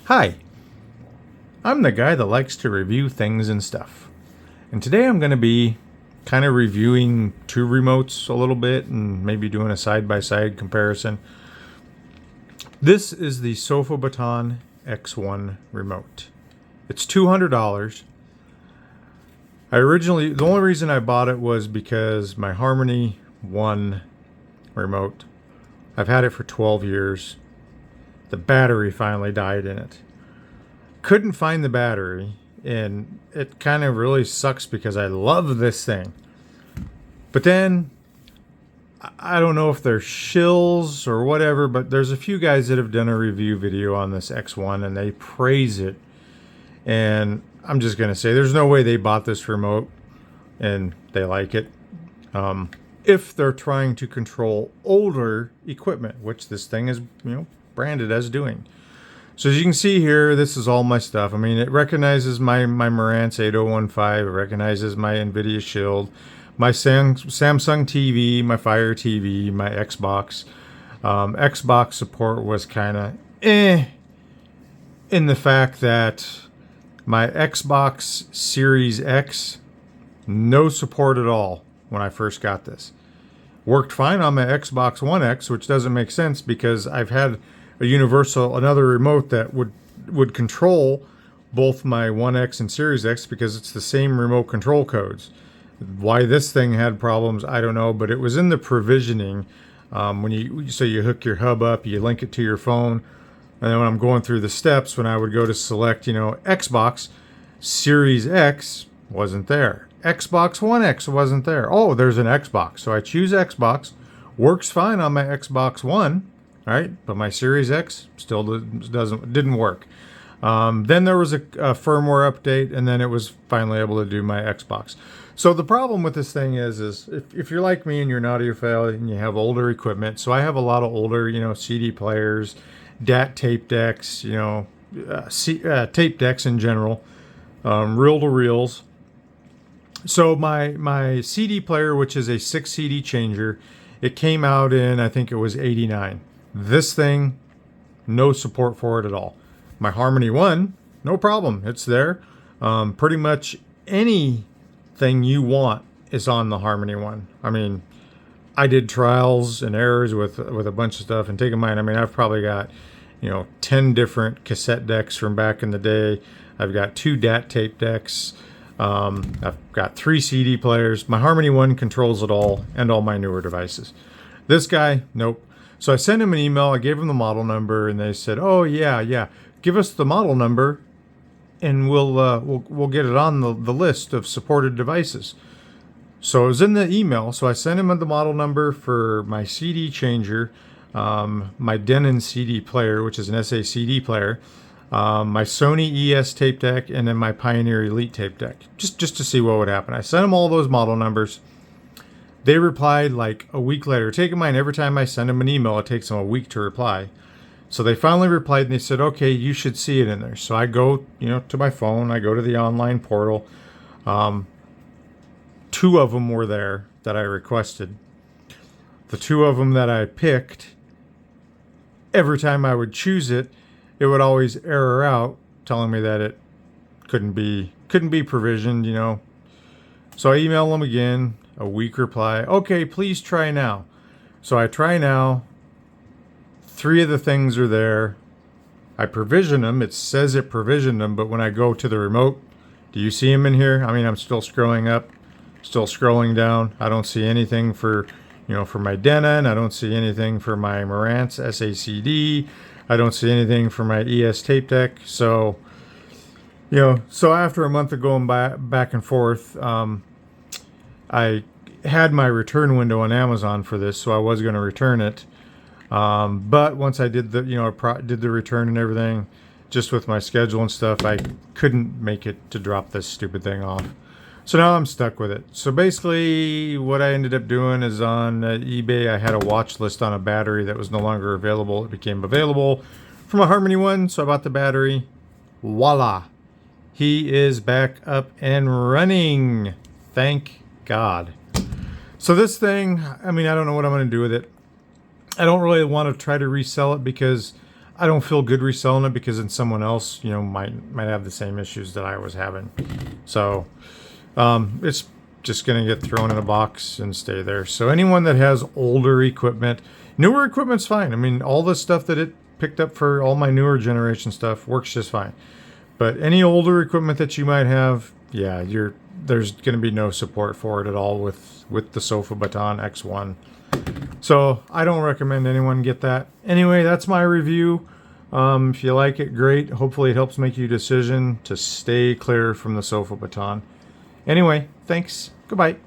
Hi, I'm the guy that likes to review things and stuff. And today I'm going to be kind of reviewing two remotes a little bit and maybe doing a side-by-side comparison. This is the sofaBaton X1 remote. It's $200. The only reason I bought it was because my Harmony 1 remote, I've had it for 12 years. The battery finally died in it. Couldn't find the battery, and it kind of really sucks because I love this thing. But then, I don't know if they're shills or whatever, but there's a few guys that have done a review video on this X1 and they praise it. And I'm just going to say there's no way they bought this remote and they like it. If they're trying to control older equipment, which this thing is, branded as doing. So as you can see here, this is all my stuff. I mean, it recognizes my Marantz 8015. It recognizes my NVIDIA Shield, my Samsung TV, my Fire TV, my Xbox. Xbox support was kind of in the fact that my Xbox Series X, no support at all when I first got this. Worked fine on my Xbox One X, which doesn't make sense because I've had another remote that would control both my One X and Series X because it's the same remote control codes. Why this thing had problems, I don't know, but it was in the provisioning. When you hook your hub up, you link it to your phone, and then when I'm going through the steps, when I would go to select, Xbox, Series X wasn't there. Xbox One X wasn't there. Oh, there's an Xbox. So I choose Xbox. Works fine on my Xbox One. All right, but my Series X still didn't work. Then there was a firmware update, and then it was finally able to do my Xbox. So the problem with this thing is if you're like me and you're an audiophile and you have older equipment, so I have a lot of older, CD players, DAT tape decks, tape decks in general, reel-to-reels. So my CD player, which is a 6 CD changer, it came out in, I think it was 89. This thing, no support for it at all. My Harmony 1, no problem. It's there. Pretty much anything you want is on the Harmony 1. I mean, I did trials and errors with a bunch of stuff. And take in mind, I've probably got, 10 different cassette decks from back in the day. I've got 2 DAT tape decks. I've got 3 CD players. My Harmony 1 controls it all and all my newer devices. This guy, nope. So I sent him an email. I gave him the model number, and they said, "Oh yeah, give us the model number, and we'll get it on the list of supported devices." So it was in the email. So I sent him the model number for my CD changer, my Denon CD player, which is an SACD player, my Sony ES tape deck, and then my Pioneer Elite tape deck, just to see what would happen. I sent them all those model numbers. They replied like a week later. Take in mind, every time I send them an email, it takes them a week to reply. So they finally replied and they said, "Okay, you should see it in there." So I go, to my phone. I go to the online portal. 2 of them were there that I requested. The 2 of them that I picked, every time I would choose it, it would always error out, telling me that it couldn't be provisioned, So I email them again, a week reply. "Okay, please try now." So I try now. 3 of the things are there. I provision them. It says it provisioned them, but when I go to the remote, do you see them in here? I'm still scrolling up, still scrolling down. I don't see anything for my Denon. I don't see anything for my Marantz SACD. I don't see anything for my ES tape deck. So, so after a month of going back and forth, I had my return window on Amazon for this, so I was going to return it. But once I did did the return and everything, just with my schedule and stuff, I couldn't make it to drop this stupid thing off. So now I'm stuck with it. So basically what I ended up doing is on eBay, I had a watch list on a battery that was no longer available. It became available from a Harmony 1, so I bought the battery. Voila. He is back up and running. Thank God. So this thing, I don't know what I'm going to do with it. I don't really want to try to resell it because I don't feel good reselling it because then someone else, might have the same issues that I was having. So it's just going to get thrown in a box and stay there. So anyone that has older equipment, newer equipment's fine. I mean, all the stuff that it picked up for all my newer generation stuff works just fine. But any older equipment that you might have, yeah, there's going to be no support for it at all with the sofaBaton X1. So I don't recommend anyone get that. Anyway, that's my review. If you like it, great. Hopefully it helps make you a decision to stay clear from the sofaBaton. Anyway, thanks. Goodbye.